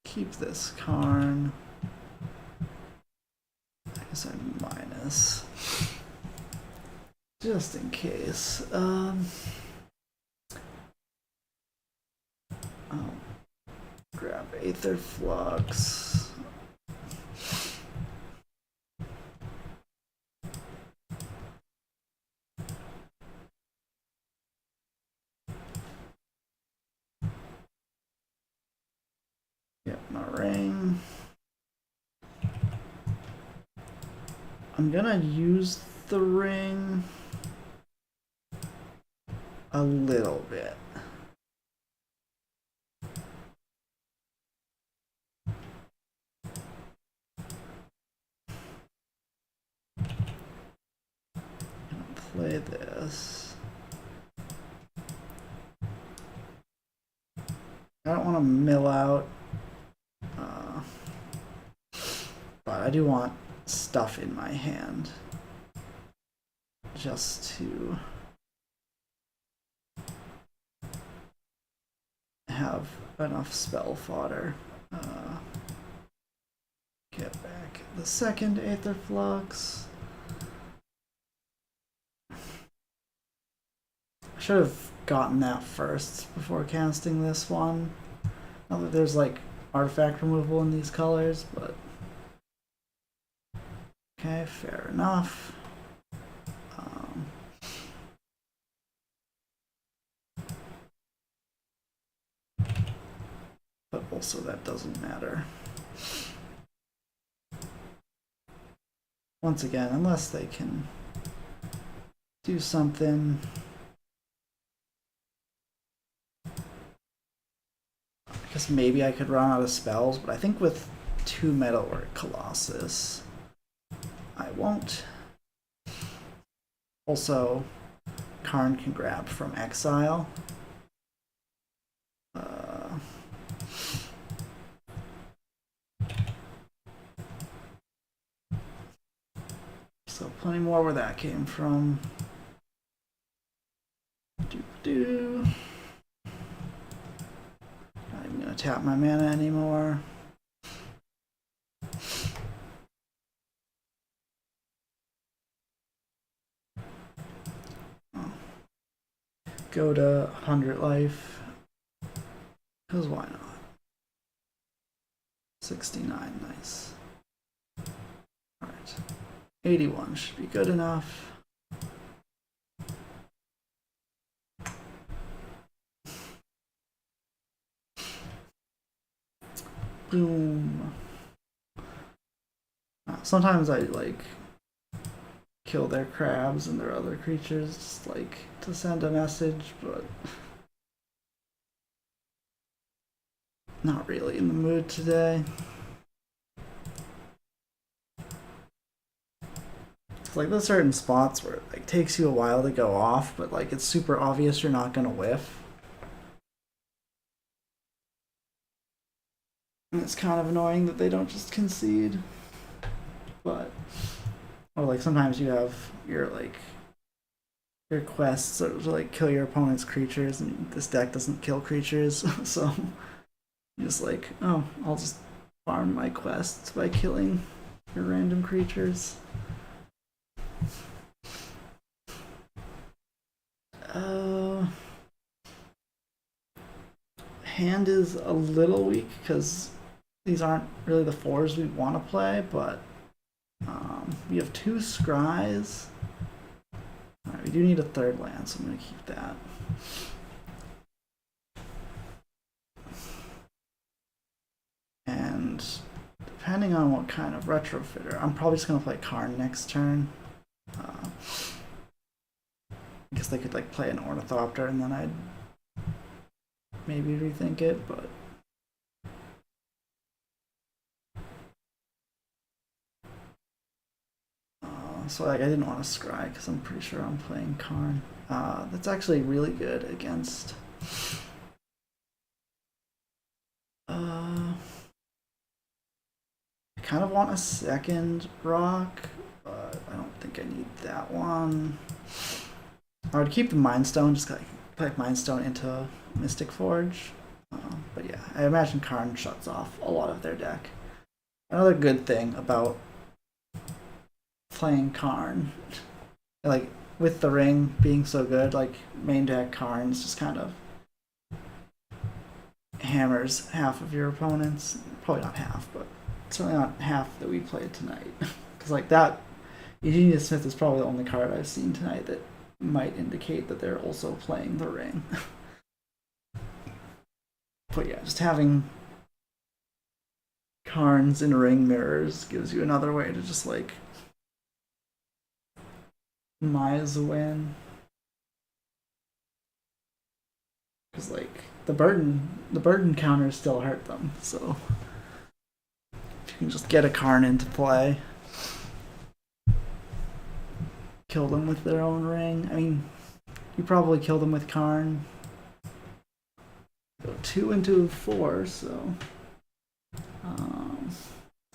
Keep this Karn. I guess I minus. Just in case. I'll grab Aether Flux. Yep, my ring. I'm gonna use the ring a little bit. Play this. I don't want to mill out, but I do want stuff in my hand just to have enough spell fodder. Get back the second Aether Flux. I should have gotten that first before casting this one. Not that there's like artifact removal in these colors, but okay, fair enough. But also that doesn't matter. Once again, unless they can do something. I guess maybe I could run out of spells, but I think with 2 Metalwork Colossus, I won't. Also, Karn can grab from exile. So plenty more where that came from. Not even gonna tap my mana anymore. Go to 100 life. Because why not? 69, nice. Alright. 81 should be good enough. Boom. Sometimes I like kill their crabs and their other creatures just like to send a message, but not really in the mood today. It's like there's certain spots where it like takes you a while to go off, but like it's super obvious you're not gonna whiff. And it's kind of annoying that they don't just concede. But or like sometimes you have your quests to like kill your opponent's creatures, and this deck doesn't kill creatures, so you're just like, oh, I'll just farm my quests by killing your random creatures. Hand is a little weak because these aren't really the 4s we want to play, but we have 2 scries. Alright, we do need a 3rd land, so I'm going to keep that. And depending on what kind of retrofitter, I'm probably just going to play Karn next turn. I guess they could like play an Ornithopter and then I'd maybe rethink it, but so like I didn't want to scry because I'm pretty sure I'm playing Karn. That's actually really good against I kind of want a second rock, but I don't think I need that one. I would keep the Mind Stone, just like play Mind Stone into Mystic Forge. But yeah, I imagine Karn shuts off a lot of their deck. Another good thing about playing Karn, like with the ring being so good, like main deck Karn's just kind of hammers half of your opponents. Probably not half, but certainly not half that we played tonight. Because like that, Eugenia Smith is probably the only card I've seen tonight that might indicate that they're also playing the ring. But yeah, just having Karns in ring mirrors gives you another way to just like Maya's a win. Because like the burden counters still hurt them, so if you can just get a Karn into play, kill them with their own ring. I mean, you probably kill them with Karn. Go 2 into 4, so I'm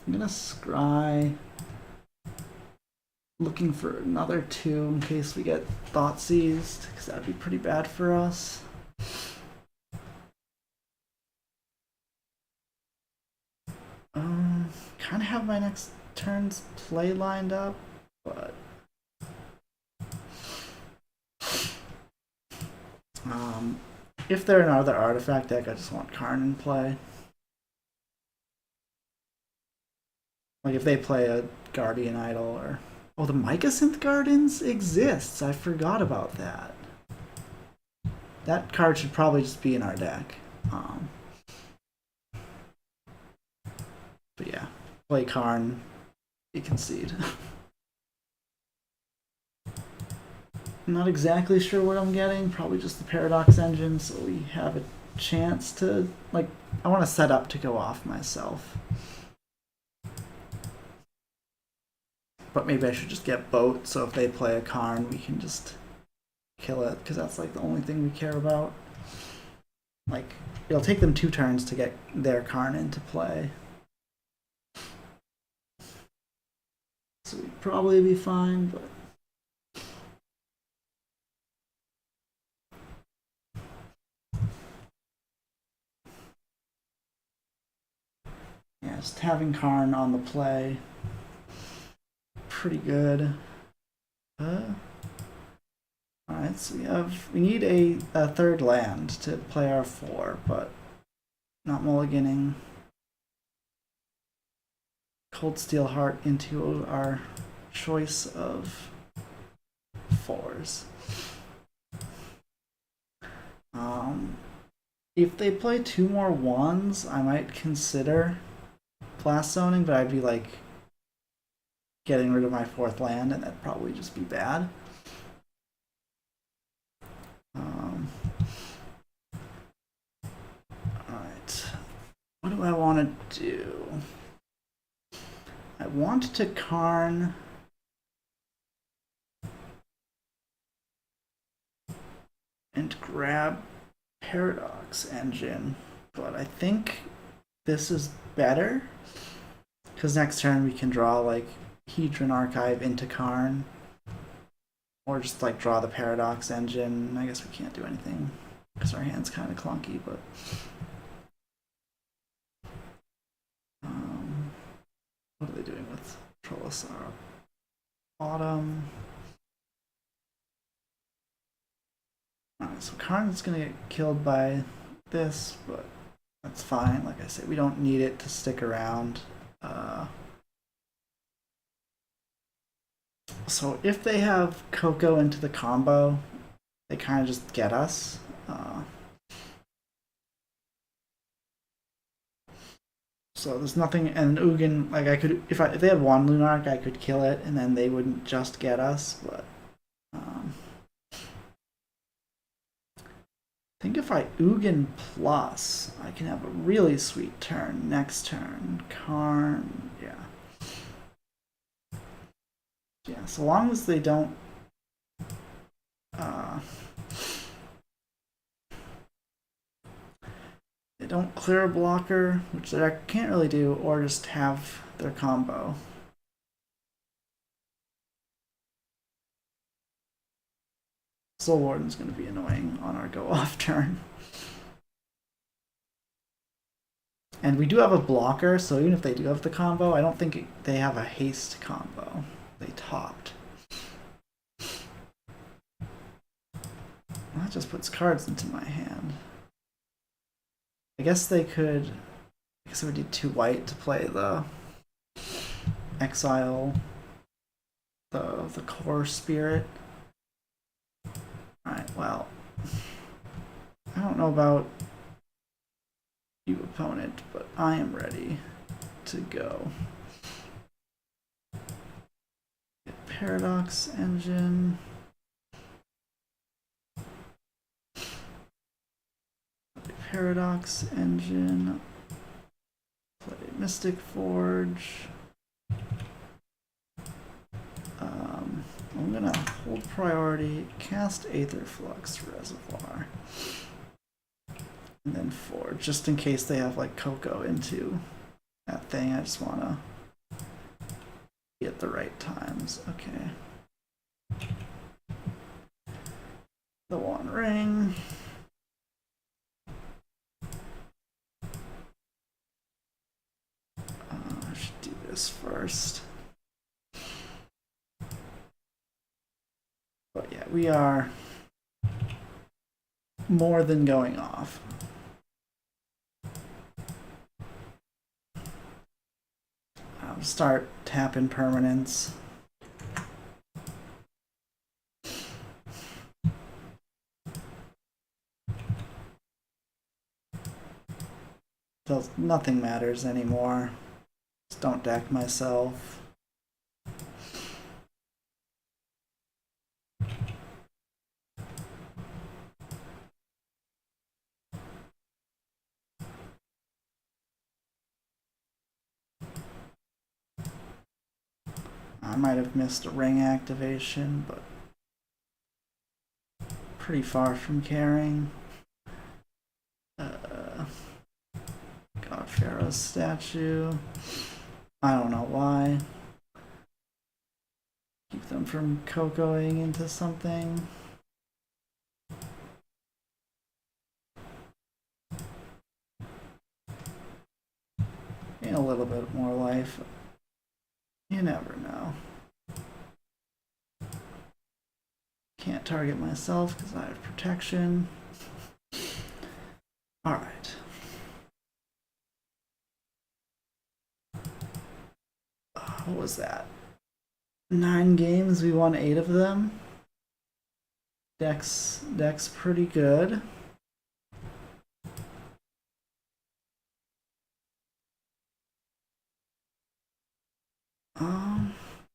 gonna scry, looking for another 2 in case we get thought seized, because that'd be pretty bad for us. kind of have my next turn's play lined up, but if they're another artifact deck, I just want Karn in play. Like if they play a Guardian Idol or... Oh, the Mycosynth Gardens exists. I forgot about that. That card should probably just be in our deck. But yeah, play Karn, you concede. I'm not exactly sure what I'm getting. Probably just the Paradox Engine, so we have a chance to... Like, I want to set up to go off myself. But maybe I should just get Boat, so if they play a Karn, we can just kill it, because that's like the only thing we care about. Like, it'll take them 2 turns to get their Karn into play. So we'd probably be fine, but... Yeah, just having Karn on the play. Pretty good. Alright, so we need a 3rd land to play our 4, but not mulliganing. Cold Steel Heart into our choice of 4s. If they play 2 more 1s, I might consider blast zoning, but I'd be like getting rid of my 4th land, and that'd probably just be bad. Alright. What do I want to do? I want to Karn and grab Paradox Engine, but I think this is better because next turn we can draw like Hedron Archive into Karn, or just like draw the Paradox Engine. I guess we can't do anything because our hand's kind of clunky, but what are they doing with Trollosara? Autumn. Alright, so Karn's gonna get killed by this, but that's fine. Like I said, we don't need it to stick around. So if they have Coco into the combo, they kind of just get us. So there's nothing, and Ugin, like I could, if they had 1 Lunarch, I could kill it, and then they wouldn't just get us, but I think if I Ugin plus, I can have a really sweet turn next turn. Karn, yeah. Yeah, so long as they don't clear a blocker, which they can't really do, or just have their combo. Soul Warden's going to be annoying on our go-off turn. And we do have a blocker, so even if they do have the combo, I don't think they have a haste combo. They topped. That just puts cards into my hand. I guess they could... I guess I would need 2 white to play the Exile, the Core Spirit. Alright, well... I don't know about you, opponent, but I am ready to go. Paradox Engine. Paradox Engine. Play Mystic Forge. I'm gonna hold priority, cast Aetherflux Reservoir, and then Forge, just in case they have like Coco into that thing. I just wanna be at the right times. Okay. The One Ring. I should do this first. But yeah, we are more than going off. I'll start tapping permanents. Nothing matters anymore. Just don't deck myself. I might have missed a ring activation, but pretty far from caring. God Pharaoh's statue. I don't know why. Keep them from cocoing into something. Gain a little bit more life. You never know. Can't target myself because I have protection. Alright. What was that? 9 games, we won 8 of them. Deck's pretty good.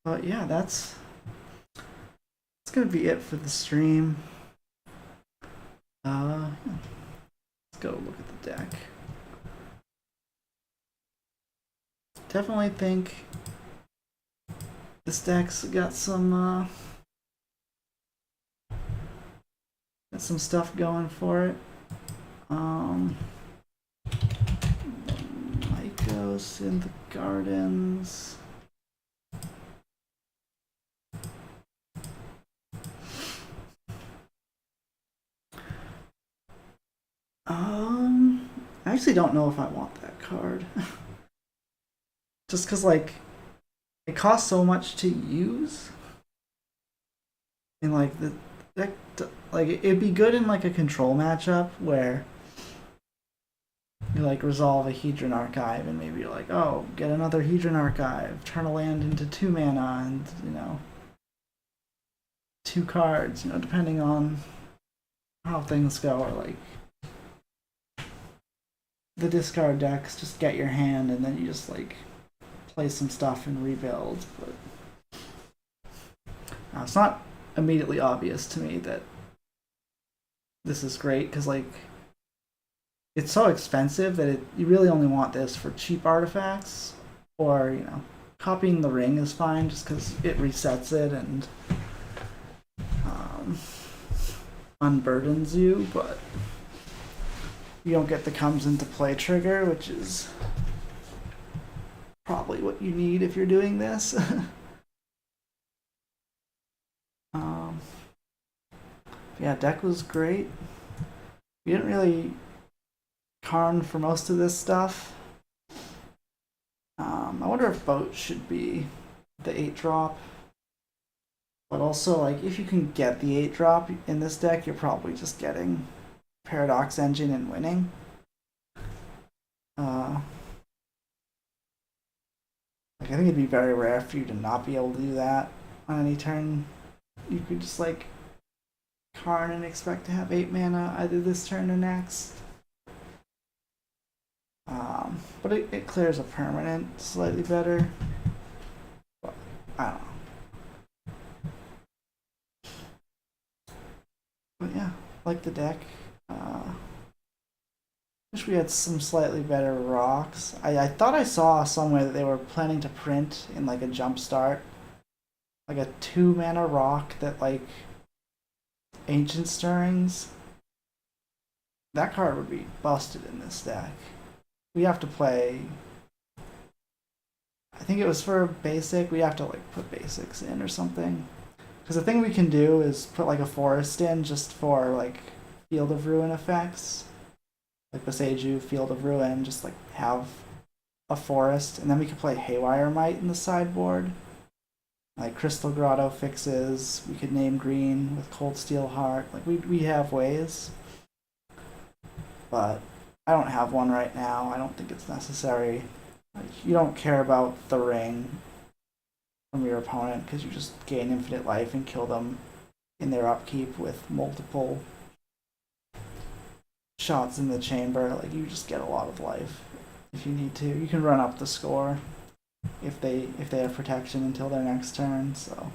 But yeah, that's gonna be it for the stream. Let's go look at the deck. Definitely think this deck's got some stuff going for it. Lycos in the Gardens. I actually don't know if I want that card. Just because, like, it costs so much to use. And, like, the deck, like, it'd be good in, like, a control matchup where you, like, resolve a Hedron Archive and maybe you're like, oh, get another Hedron Archive, turn a land into 2 mana and, you know, 2 cards, you know, depending on how things go, or, like, the discard decks just get your hand and then you just like play some stuff and rebuild. But it's not immediately obvious to me that this is great because like it's so expensive that you really only want this for cheap artifacts, or you know, copying the ring is fine just because it resets it and unburdens you, but you don't get the comes into play trigger, which is probably what you need if you're doing this. Yeah, deck was great. We didn't really Karn for most of this stuff. I wonder if boat should be the 8-drop. But also, like, if you can get the 8-drop in this deck, you're probably just getting Paradox Engine and winning. Like, I think it'd be very rare for you to not be able to do that on any turn. You could just like Karn and expect to have 8 mana either this turn or next. But it clears a permanent slightly better. But I don't know. But yeah, like the deck. Wish we had some slightly better rocks. I thought I saw somewhere that they were planning to print in like a jump start, like a 2 mana rock that like Ancient Stirrings. That card would be busted in this deck. We have to play. I think it was for basic. We have to like put basics in or something. Because the thing we can do is put like a forest in just for like Field of Ruin effects. Like Boseiju, Field of Ruin, just like have a forest, and then we could play Haywire Might in the sideboard. Like Crystal Grotto fixes. We could name green with Cold Steel Heart. Like we have ways, but I don't have one right now. I don't think it's necessary. Like, you don't care about the ring from your opponent because you just gain infinite life and kill them in their upkeep with multiple shots in the chamber. Like you just get a lot of life if you need to. You can run up the score if they have protection until their next turn. So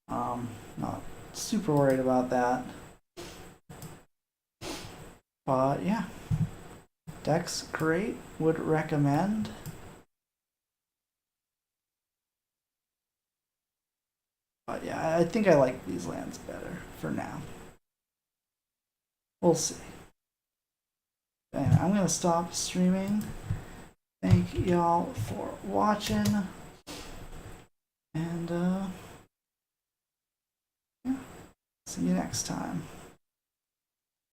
not super worried about that. But yeah, deck's great. Would recommend. But yeah, I think I like these lands better for now. We'll see. And I'm gonna stop streaming. Thank y'all for watching. And yeah, see you next time.